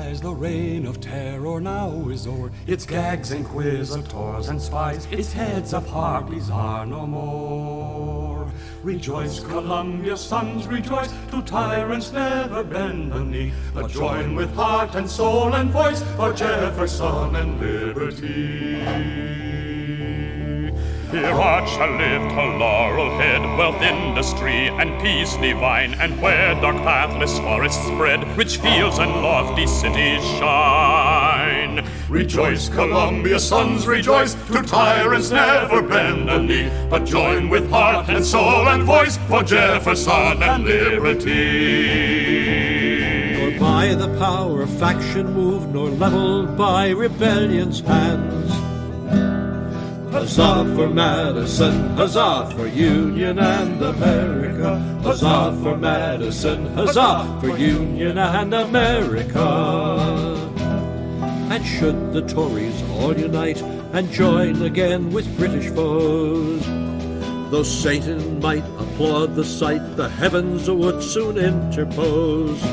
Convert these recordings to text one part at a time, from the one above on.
lies, the reign of terror now is o'er. Its gags, inquisitors, and spies, its heads of harpies are no more. Rejoice, Columbia's sons, rejoice, to tyrants never bend the knee, but join with heart and soul and voice for Jefferson and liberty. Here art shall live to laurel head, wealth, industry, and peace divine, and where dark pathless forests spread, rich fields and lofty cities shine. Rejoice, Columbia's sons, rejoice, to tyrants never bend the knee, but join with heart and soul and voice for Jefferson and liberty. Nor by the power of faction moved, nor leveled by rebellion's hands. Huzzah for Madison, huzzah for Union and America. Huzzah for Madison, huzzah for Union and America. And should the Tories all unite and join again with British foes, though Satan might applaud the sight, the heavens would soon interpose.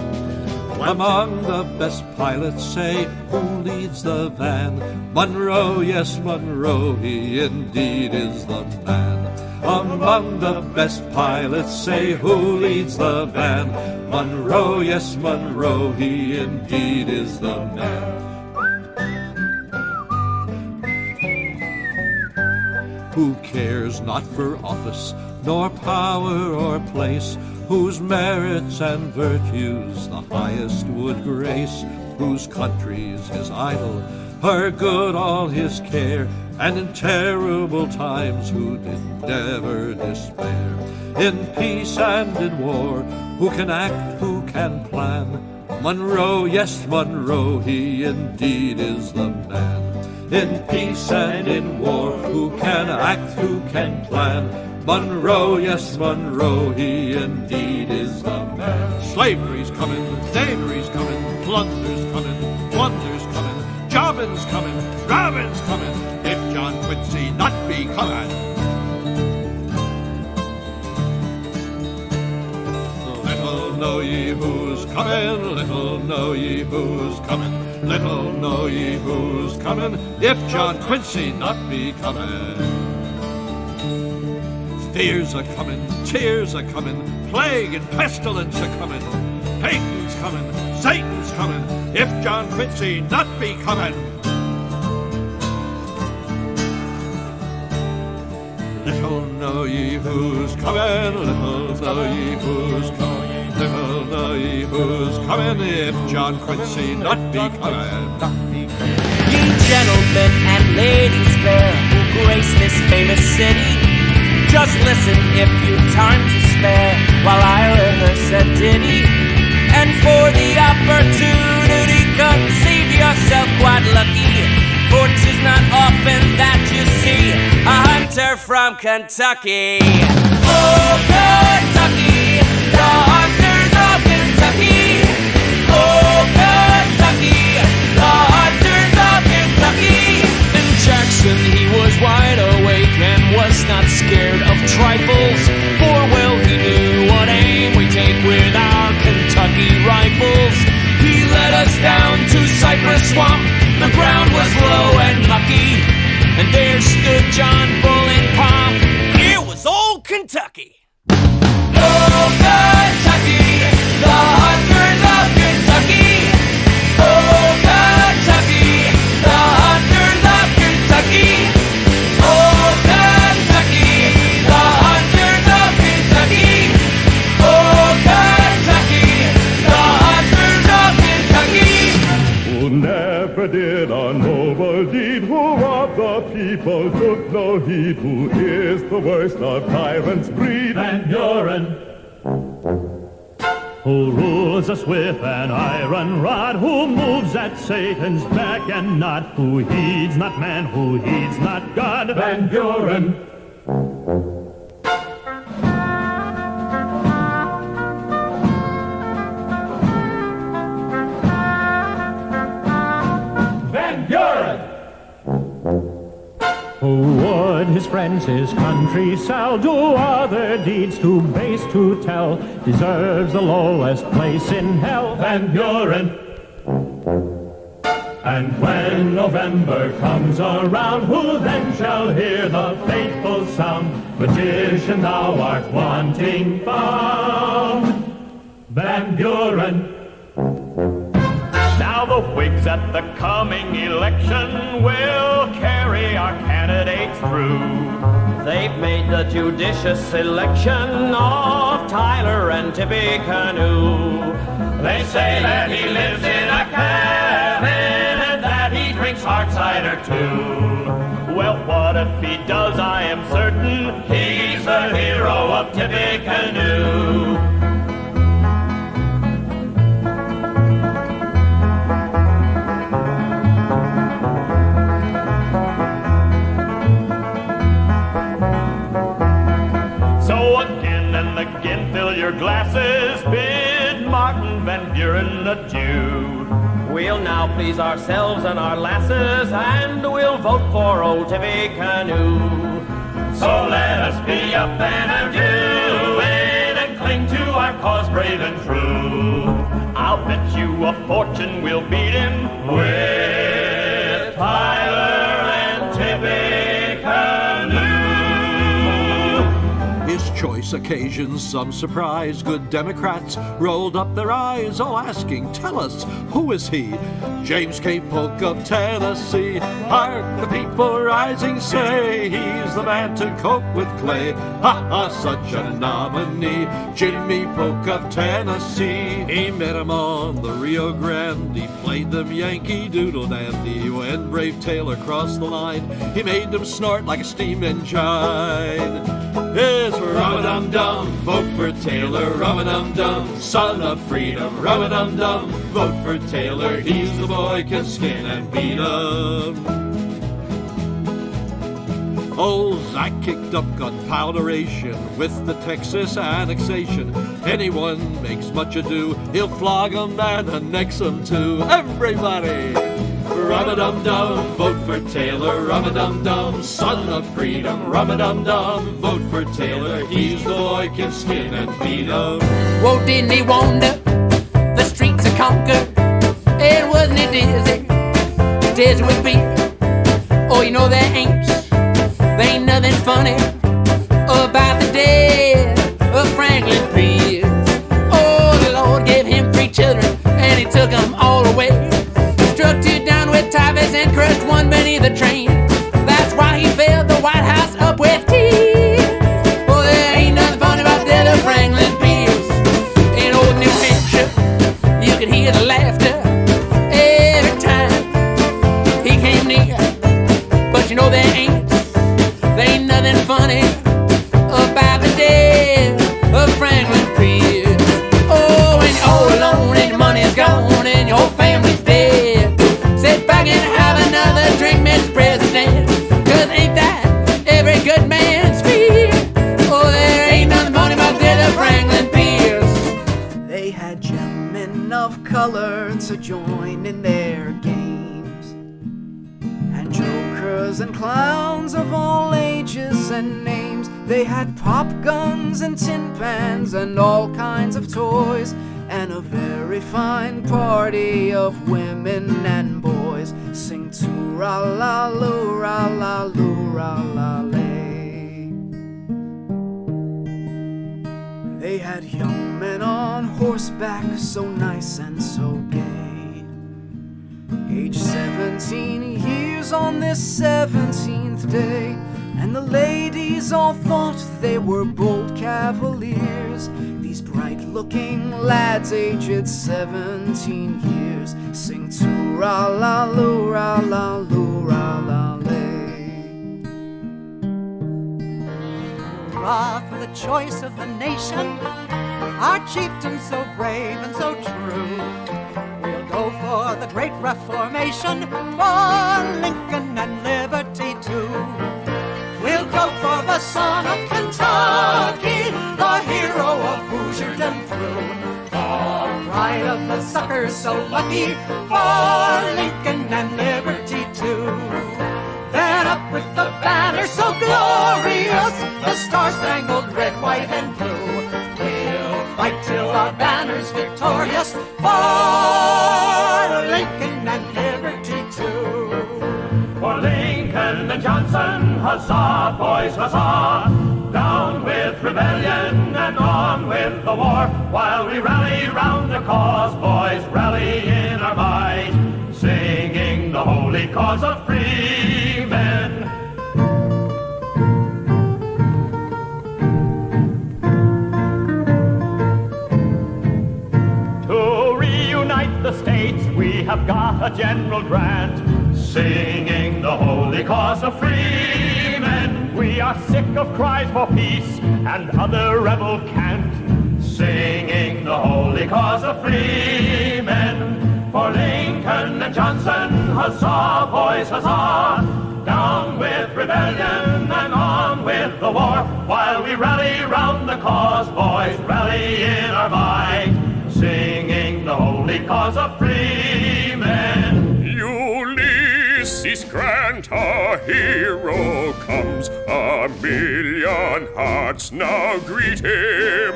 Among the best pilots, say, who leads the van? Monroe, yes, Monroe, he indeed is the man. Among the best pilots, say, who leads the van? Monroe, yes, Monroe, he indeed is the man. Who cares not for office, nor power or place, whose merits and virtues the highest would grace, whose country's his idol, her good all his care, and in terrible times who did never despair. In peace and in war, who can act, who can plan? Monroe, yes, Monroe, he indeed is the man. In peace and in war, who can act, who can plan? Monroe, yes, Monroe, he indeed is the man. Slavery's coming, knavery's coming, plunder's coming, plunder's coming, jobbing's coming, grabbing's coming, if John Quincy not be coming. Little know ye who's coming, little know ye who's coming, little know ye who's coming, if John Quincy not be coming. Fears are coming, tears are coming, plague and pestilence are coming, Satan's coming, Satan's coming, if John Quincy not be coming. Little know ye who's coming, little know ye who's coming, little know ye who's coming, if John Quincy not be coming. Ye gentlemen and ladies fair, who grace this famous city, just listen if you've time to spare, while I rehearse a ditty. And for the opportunity, conceive yourself quite lucky, for 'tis not often that you see a hunter from Kentucky. Oh, Kentucky, the hunters of Kentucky. Oh, Kentucky, the hunters of Kentucky. In Jackson he was wide awake and was not scared of trifles, for well he knew what aim we take with our Kentucky rifles. He led us down to Cypress Swamp, the ground was low and mucky, and there stood John Bull in pomp. Here was old Kentucky. Oh, Kentucky, the hunters of Kentucky. Oh, Kentucky, the hunters of Kentucky. Oh, Kentucky, the hunters of Kentucky. Oh, Kentucky, the hunters of Kentucky. Who never did a noble deed, who robbed the people, took no heed, who is the worst of tyrants' breed, Van Buren. Who rules us with an iron rod, who moves at Satan's back and not, who heeds not man, who heeds not God, Van Buren. Van Buren. Who would his friends, his country sell, do other deeds too base to tell, deserves the lowest place in hell, Van Buren. And when November comes around, who then shall hear the fateful sound? Magician, thou art wanting found. Van Buren. Now the Whigs at the coming election will carry our candidates through. They've made the judicious selection of Tyler and Tippecanoe. They say that he lives in a cabin and that he drinks hard cider too. Well, what if he does? I am certain He's the hero of Tippecanoe. fill your glasses, bid Martin Van Buren adieu. We'll now please ourselves and our lasses, and we'll vote for old Tippecanoe. So let us be up and do it, and cling to our cause brave and true. I'll bet you a fortune we'll beat him with Tyler and Tippecanoe. His choice occasions some surprise. Good Democrats rolled up their eyes, all asking, tell us, who is he? James K. Polk of Tennessee. Hark, the people rising say, he's the man to cope with Clay. Ha ha, such a nominee. Jimmy Polk of Tennessee. He met him on the Rio Grande. He played them Yankee Doodle Dandy. When brave Taylor crossed the line, he made them snort like a steam engine. It's rum-a-dum-dum, vote for Taylor, rum-a-dum-dum, son of freedom, rum-a-dum-dum, vote for Taylor, he's the boy can skin and beat 'em. Old Zach kicked up gunpowderation with the Texas annexation. Anyone makes much ado, he'll flog 'em and annex 'em too. Everybody! Rum-a-dum-dum, vote for Taylor, rum-a-dum-dum, son of freedom, rum-a-dum-dum, vote for Taylor, he's the boy can skin and beat 'em. Whoa, didn't he wander the streets of Concord? It wasn't he dizzy with beer. Oh, you know there ain't nothing funny about the death of Franklin Pierce. Oh, the Lord gave him 3 children and he took them all away. Struck 2 down with typhus and crushed 1 beneath the train. That's why he filled the White House up with tears. Oh, there ain't nothing funny about the death of Franklin Pierce. In old New Hampshire, you could hear the laughter every time he came near. But you know there ain't nothing funny about the death of Franklin Pierce. Oh, when you're all alone and your money's gone and your whole family's dead, sit back and have another drink, Mr. President, 'cause ain't that every good man's fear? Oh, there ain't nothing funny about the death of Franklin Pierce. They had gentlemen of color to join in their games, and jokers and clowns of all ages and names. They had pop guns and tin pans and all kinds of toys, and a very fine party of women and boys sing too-ra-la-loo, ra-la-loo, ra-la-lay. They had young men on horseback, so nice and so gay, age 17 years on this 17th day, and the ladies all thought they were bold cavaliers. These bright-looking lads aged 17 years sing too-ra-la-loo, ra-la-loo, ra-la-lay. Hurrah for the choice of the nation, our chieftain so brave and so true. We'll go for the great Reformation, for Lincoln and liberty too. We'll go for the son of Kentucky, the hero of Hoosierdom through. For pride of the suckers so lucky, for Lincoln and liberty too. Then up with the banner so glorious, the star-spangled red, white, and blue. We'll fight till our banner's victorious, for holy cause of free men. To reunite the states, we have got a general grant, singing the holy cause of free men. We are sick of cries for peace and other rebel cant, singing the holy cause of free men. For Lincoln and Johnson, huzzah, boys, huzzah! Down with rebellion and on with the war, while we rally round the cause, boys, rally in our might, singing the holy cause of free men. Ulysses Grant, our hero, comes. 1,000,000 hearts now greet him.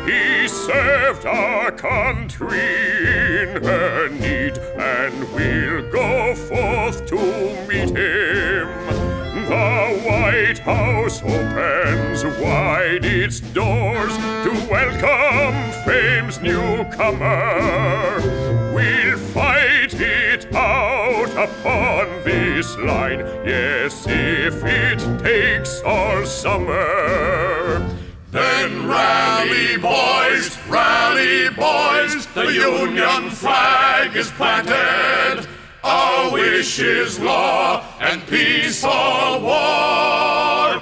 He served our country in her need, and we'll go forth to meet him. The White House opens wide its doors to welcome fame's newcomer. We'll fight it out upon this line, yes, if it takes all summer. Then rally, boys, the Union flag is planted. Our wish is law and peace or war.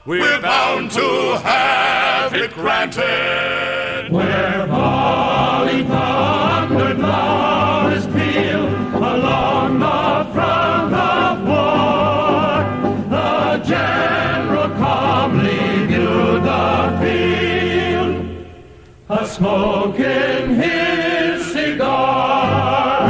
We're bound to have it granted. Where volley thundered loudest peal along the front of war, the general calmly viewed the field, a-smoking his cigar.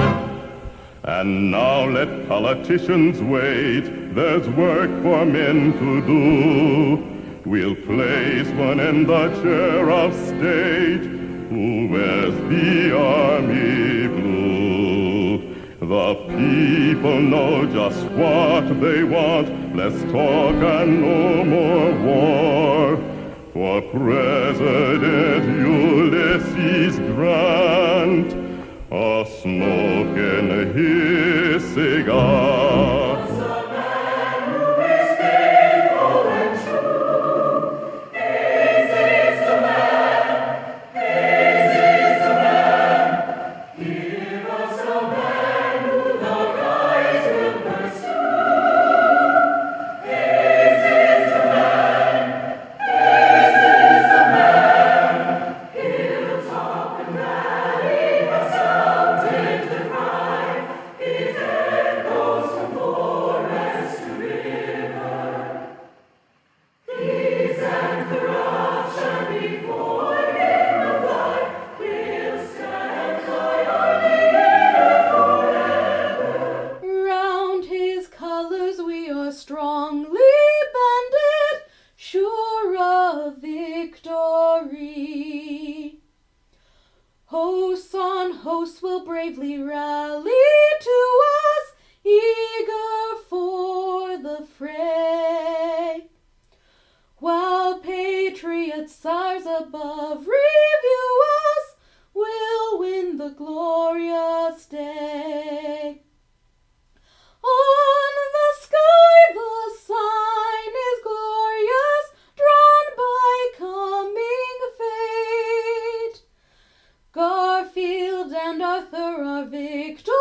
And now let politicians wait, there's work for men to do. We'll place one in the chair of state who wears the army blue. The people know just what they want, less talk and no more war. For President Ulysses Grant, a-smoking his cigar. Hosts on hosts will bravely rally to us, eager for the fray. While patriot sires above review us, we'll win the glorious day. On the sky the sign is glorious, drawn by coming fate. Garfield and Arthur are victorious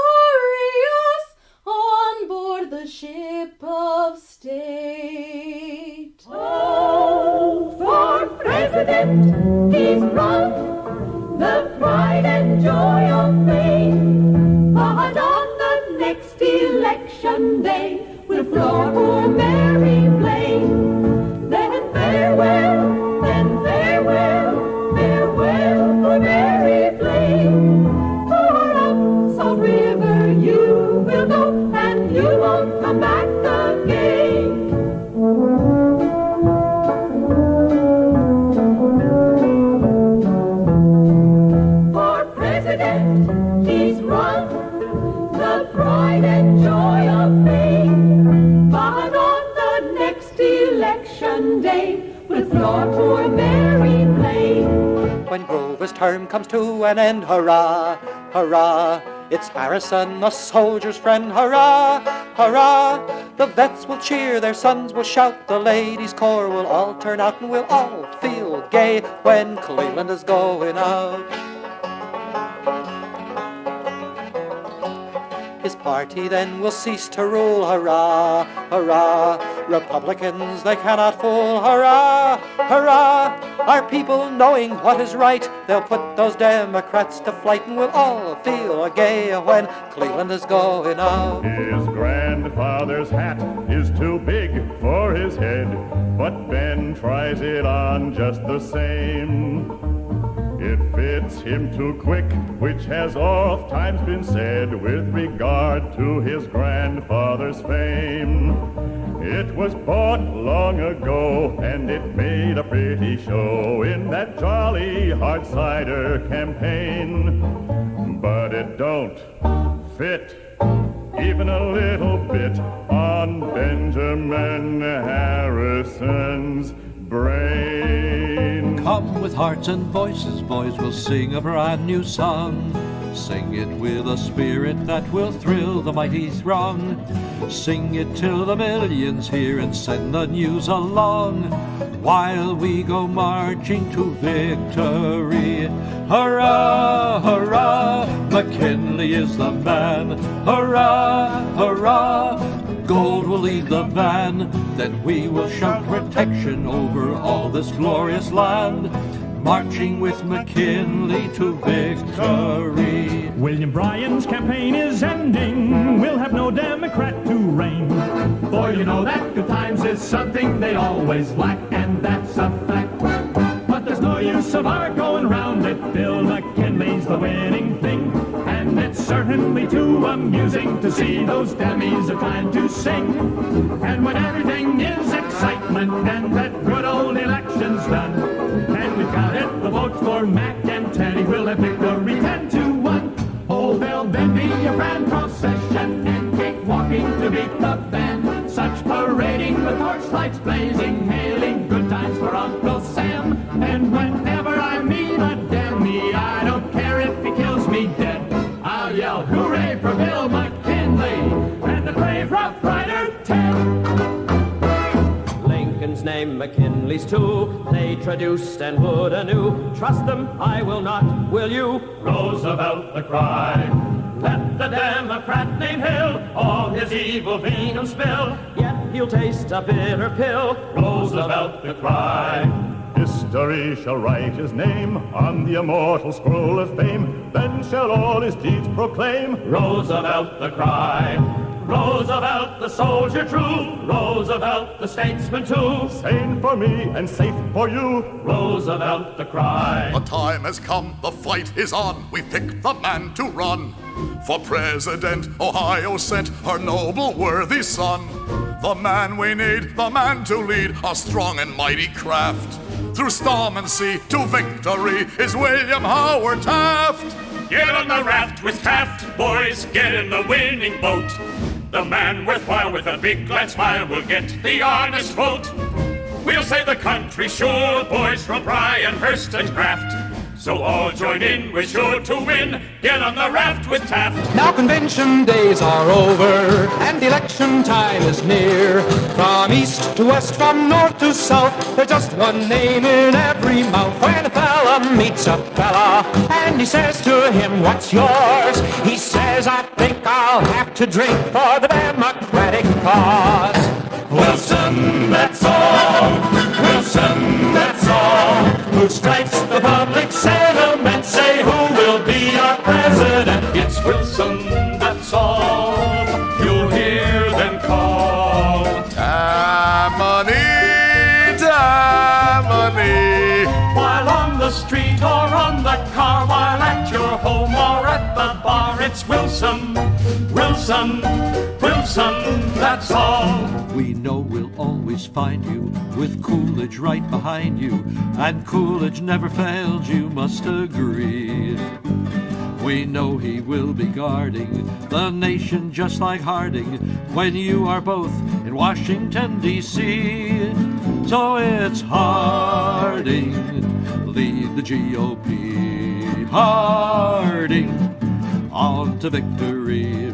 on board the ship of state. Oh, for president, he's run, the pride and joy of fame. But on the next election day, we'll floor poor Mary Blaine. Then farewell, farewell for Mary Blaine. For up Salt River you will go, and you won't come back again. For president, he's run, the pride and joy of fame. But on the next election day, we'll floor poor Mary Blaine. When Grover's term comes to an end, hurrah, hurrah, It's Harrison, the soldier's friend. Hurrah, hurrah! The vets will cheer, their sons will shout, the ladies' corps will all turn out, and we'll all feel gay when Cleveland is going out. His party then will cease to rule. Hurrah, hurrah! Republicans they cannot fool. Hurrah, hurrah! Our people knowing what is right, they'll put those Democrats to flight, and we'll all feel gay when Cleveland is going out. His grandfather's hat is too big for his head, but Ben tries it on just the same. It fits him too quick, which has oft times been said with regard to his grandfather's fame. It was bought long ago, and it made a pretty show in that jolly hard cider campaign. But it don't fit even a little bit on Benjamin Harrison's brain. Come with hearts and voices, boys, we'll sing a brand new song. Sing it with a spirit that will thrill the mighty throng. Sing it till the millions hear and send the news along, while we go marching to victory. Hurrah, hurrah, McKinley is the man. Hurrah, hurrah, gold will lead the van. Then we will shout protection over all this glorious land, marching with McKinley to victory. William Bryan's campaign is ending. We'll have no Democrat to reign. For you know that good times is something they always lack, and that's a fact. But there's no use of our going round it. Bill McKinley's the winning thing, and it's certainly too amusing to see those Demis are trying to sing. And when everything is excitement and that good old election's done, and we've got it, the votes for Mac and Teddy, we'll have victory 10-1. Oh, there'll then be a grand procession and cake walking to beat the band. Such parading with torchlights blazing, hailing good times for Uncle Sam. And whenever I meet a Demi, I don't care if he kills me dead, I'll yell hooray for Bill McKinley and the brave Rough Rider Ted. Lincoln's name, McKinley's too. They traduced and would anew. Trust them, I will not, will you? Roosevelt the cry. Let the Democrat named Hill all his evil venom spill, yet he'll taste a bitter pill. Roosevelt the cry. History shall write his name on the immortal scroll of fame, then shall all his deeds proclaim. Roosevelt the cry. Roosevelt the soldier true, Roosevelt the statesman too. Sane for me and safe for you. Roosevelt the cry. The time has come, the fight is on. We picked the man to run. For president, Ohio sent her noble, worthy son. The man we need, the man to lead a strong and mighty craft. Through storm and sea to victory is William Howard Taft. Get on the raft with Taft, boys, get in the winning boat. The man worthwhile with a big glad smile will get the honest vote. We'll save the country, sure, boys, from Bryan-Hurst and Kraft. So all join in, we're sure to win. Get on the raft with Taft. Now convention days are over, and election time is near. From east to west, from north to south, there's just one name in every mouth. When a fella meets a fella, and he says to him, what's yours? He says, I think I'll have to drink for the Democratic cause. Wilson, that's all. Wilson, that's all. Who strikes the public sentiment? Say who will be our president? It's Wilson, that's all. You'll hear them call. Tammany, Tammany. While on the street or on the car, while at your home or at the bar, it's Wilson, Wilson, Wilson, that's all. We know we'll always find you with Coolidge right behind you, and Coolidge never failed, you must agree. We know he will be guarding the nation just like Harding when you are both in Washington, D.C. So it's Harding, lead the GOP. Harding, on to victory.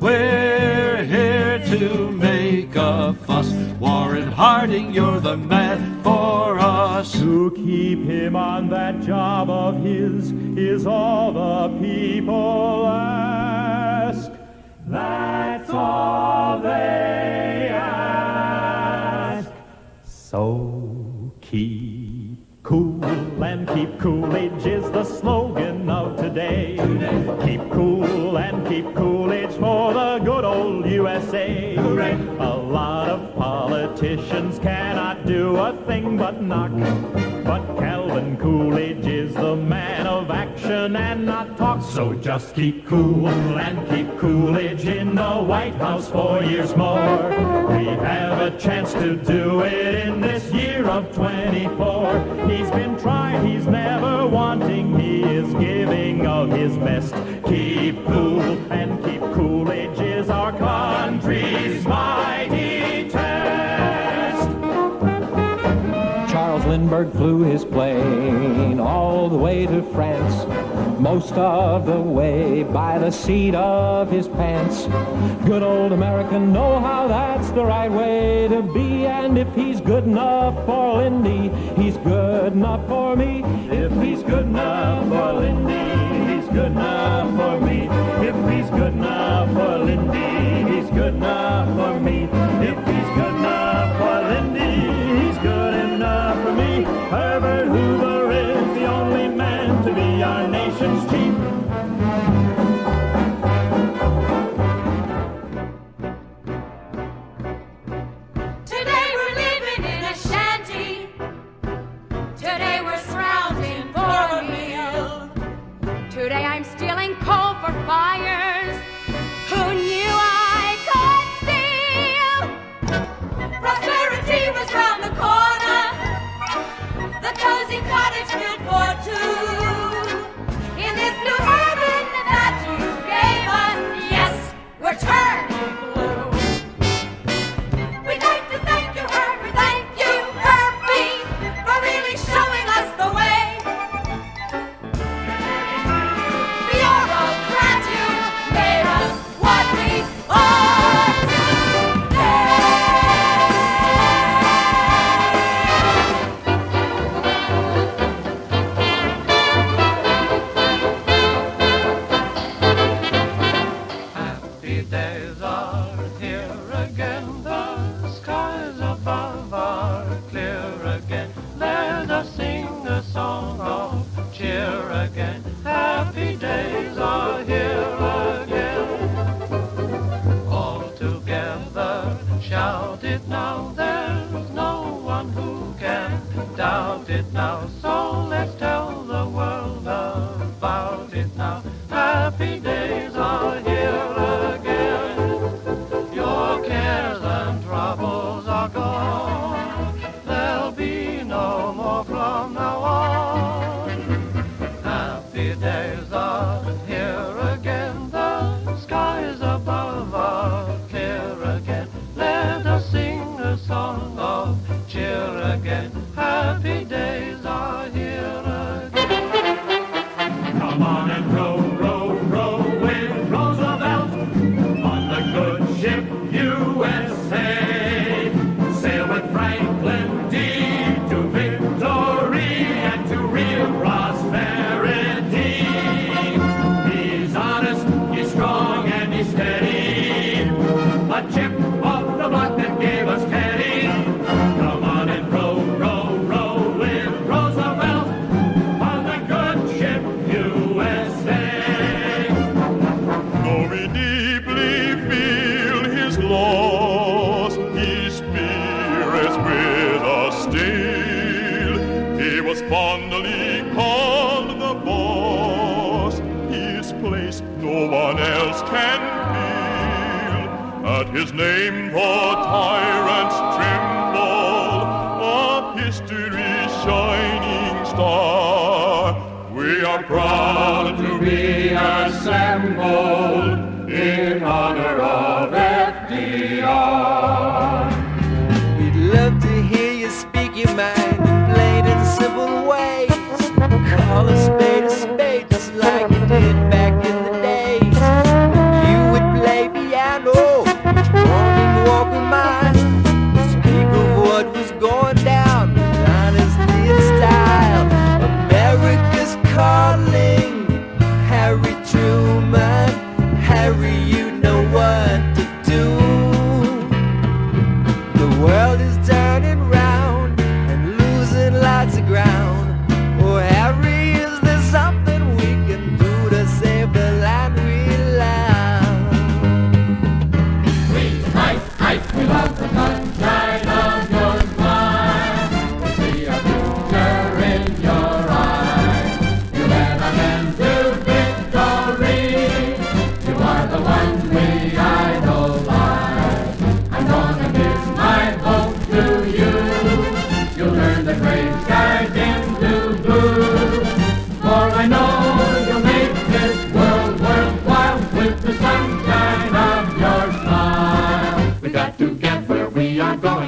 We're here to make a fuss. Warren Harding, you're the man for us. To keep him on that job of his is all the people ask. That's all they ask. So keep cool and keep Coolidge is the slogan of today. Keep cool and keep Coolidge for the good old USA. Hooray. A lot of politicians cannot do a thing but knock. But Calvin Coolidge is the man of action and not talk. So just keep cool and keep Coolidge in the White House 4 years more. We have a chance to do it in this year of 24. He's been trying, he's never wanting, he is giving of his best. Keep cool and keep Coolidge is our country's mighty test. Charles Lindbergh flew his plane all the way to France, most of the way by the seat of his pants. Good old American know how that's the right way to be, and if he's good enough for Lindy, he's good enough for me. If he's good enough for Lindy, he's good enough for me. If he's good enough for Lindy, he's good enough for me. If he's good enough for Lindy, he's good enough for me. Herbert Hoover is the only man to be our nation's chief. Today we're living in a shanty. Today we're scrounging for a meal. Today I'm stealing coal for fires. Who knew I could steal? Prosperity was round the corner. The cozy cottage built for two. In this blue heaven that you gave us, yes, we're turning blue. We'd like to thank you, Herbie, thank you, Herbie, for really showing us the way. Bureaucrat, you made us what we are Happy days are here again, the skies above are clear again. Let us sing a song of cheer again. Happy days are here again. All together shout it now, there's no one who can doubt it now. So let's tell the world about it now. Happy days are here again. Your cares and troubles are gone. There'll be no more from now on. Happy days are here again. The skies above are clear again. Let us sing a song of cheer again. Happy days are here again. Come on and row, row, row with Roosevelt on the good ship USA. Sail with Franklin D to victory and to real prosperity. He's honest, he's strong, and he's steady. A chip off the block that gave us Teddy. Come on and row, row, row with Roosevelt on the good ship USA. Though we deeply feel his loss, his spirit's with us still. He was fondly called the boss. His place no one else can fill. At his name the tyrants tremble, of history's shining star. We are proud to be assembled in honor of FDR. We'd love to hear you speak your mind in plain and simple ways. Call a spade, just like you did back in the day.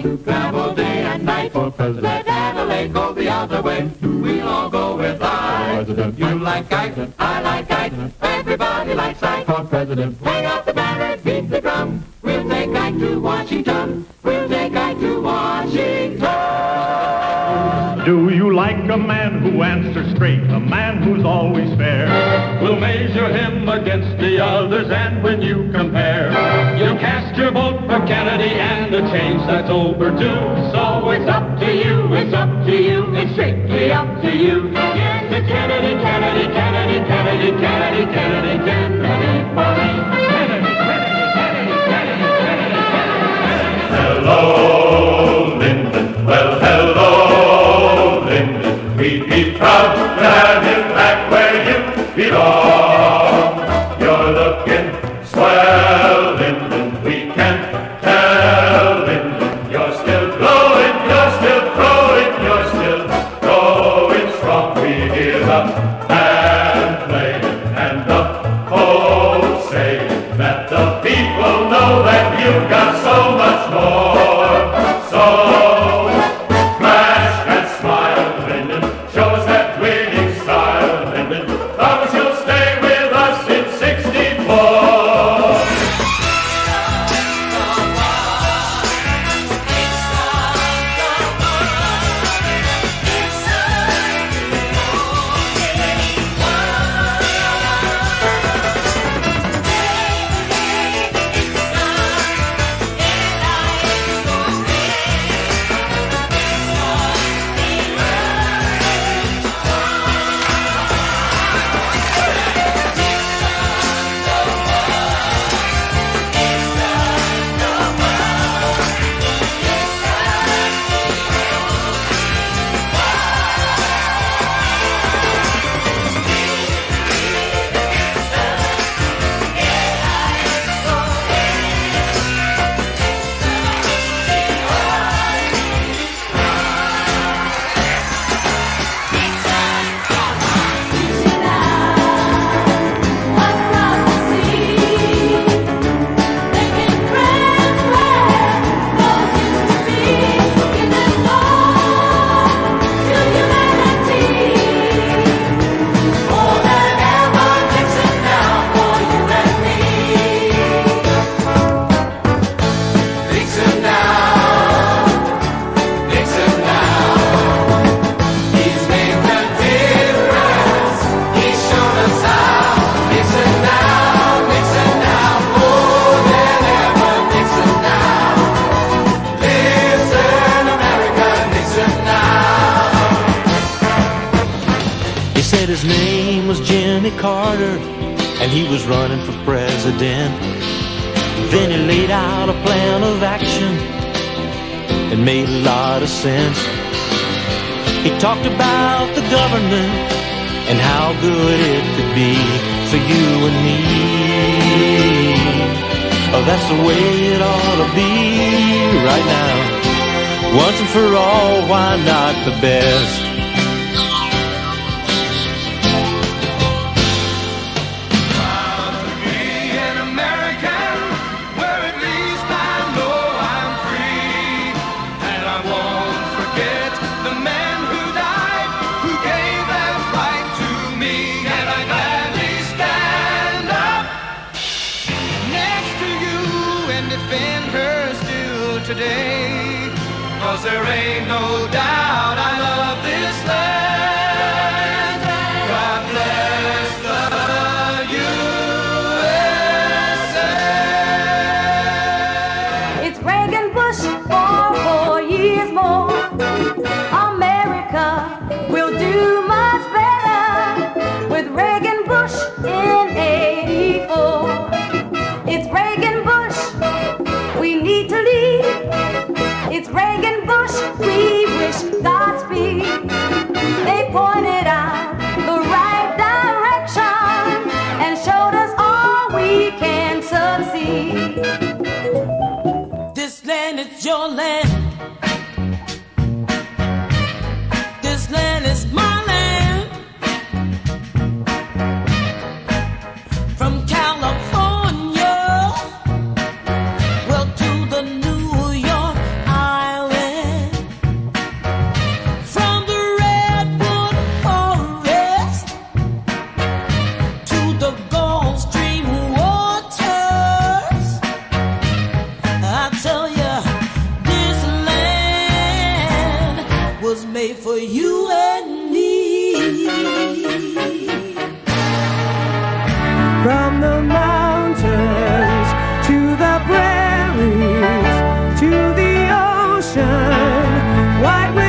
to travel day and night for president. Let Adelaide go the other way. We'll all go with I. President. You like Ike, I like Ike. Everybody likes Ike for president. Hang out the banner, beat the drum. We'll take Ike to Washington. We'll take Ike to Washington. Do you like a man who answers straight, a man who's always fair? We'll measure him against the others, and when you compare, you'll cast your vote for Kennedy and a change that's overdue. So it's up to you, it's up to you, it's strictly up to you. Yes, it's Kennedy, Kennedy, Kennedy, Kennedy, Kennedy, Kennedy, Kennedy for me. Kennedy, Kennedy, Kennedy, Kennedy, Kennedy, Kennedy. Hello, Lyndon. Well, hello, Lyndon. We'd be proud to have him back where you belong. You're looking swell, Lyndon. We can tell, Lyndon. You're still glowing, you're still growing, you're still growing strong. We hear the band playing and the folks say that the people know that you've got so much more. So flash and smile, Lyndon. Show us that winning style, Lyndon. Promise you'll stay with us in 64. His name was Jimmy Carter, and he was running for president. Then he laid out a plan of action. It made a lot of sense. He talked about the government and how good it could be for you and me. Oh, that's the way it ought to be right now. Once and for all, why not the best? Today, 'cause there ain't no doubt I love this land. God bless the USA. It's Reagan Bush for 4 years more. America will do much better with Reagan Bush in 84. It's Reagan Bush we need to lead. It's Reagan Bush, we wish Godspeed. They pointed out the right direction and showed us all we can succeed. This land is your land. This land is my land. From California, well, to the New York Island. you and me. From the mountains to the prairies to the ocean, white with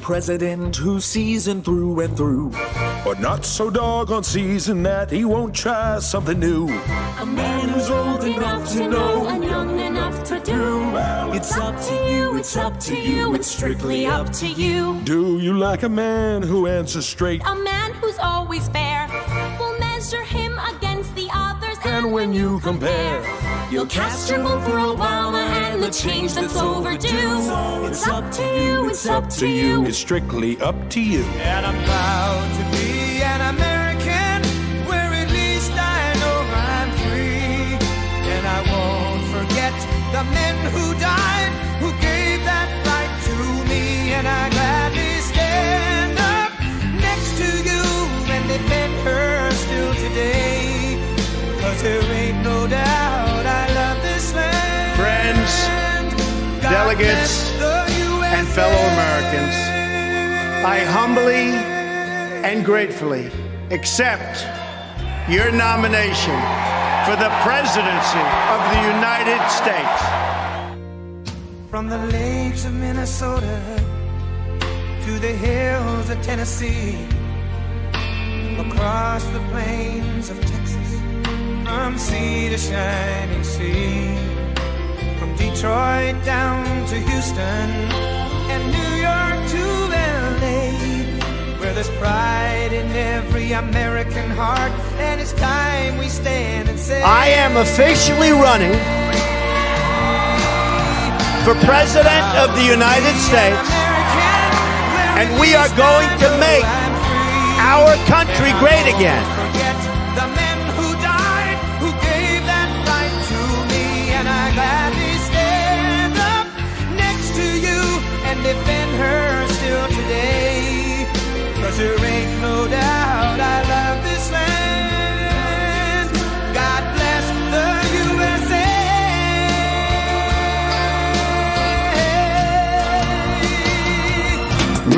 president who's seasoned through and through, but not so doggone seasoned that he won't try something new. A man who's old enough to know and young enough to do. Well, it's up to you, it's up to you, it's strictly up to you. Do you like a man who answers straight? A man who's always fair. We'll measure him against the others, and when you compare, you'll cast your vote for Obama and the change that's overdue. So it's up to you, it's up to you, it's strictly up to you. And I'm proud to be an American, where at least I know I'm free. And I won't forget the men who died, who gave that right to me. And I gladly stand up next to you and defend her still today. 'Cause there ain't no doubt I love this land. Friends, delegates, and fellow Americans, I humbly and gratefully accept your nomination for the presidency of the United States. From the lakes of Minnesota to the hills of Tennessee, across the plains of Texas, from sea to shining sea, from Detroit down to Houston and New York to LA, where there's pride in every American heart, and it's time we stand and say, I am officially running for President of the United States, and we are going to make our country great again. The men who died, who gave that right to me, and I gladly stand up next to you and defend her still today. 'Cause there ain't no doubt I love this land. God bless the USA.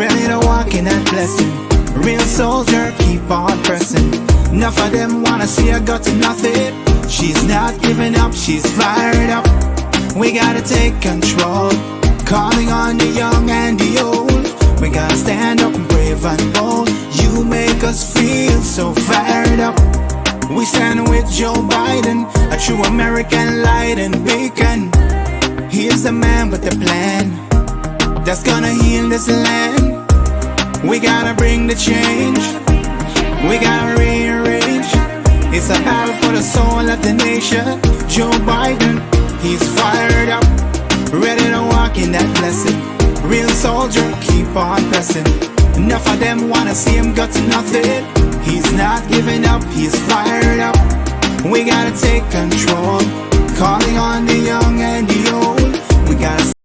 Ready to walk in that blessing. Real soldier, keep on pressing. Enough of them wanna see her go to nothing. She's not giving up, she's fired up. We gotta take control. Calling on the young and the old. We gotta stand up and brave and bold. You make us feel so fired up. We stand with Joe Biden, a true American light and beacon. He is the man with the plan that's gonna heal this land. We gotta bring the change, we gotta rearrange. It's a battle for the soul of the nation. Joe Biden, he's fired up, ready to walk in that blessing. Real soldier, keep on pressing. Enough of them wanna see him got to nothing. He's not giving up, he's fired up. We gotta take control, calling on the young and the old. We gotta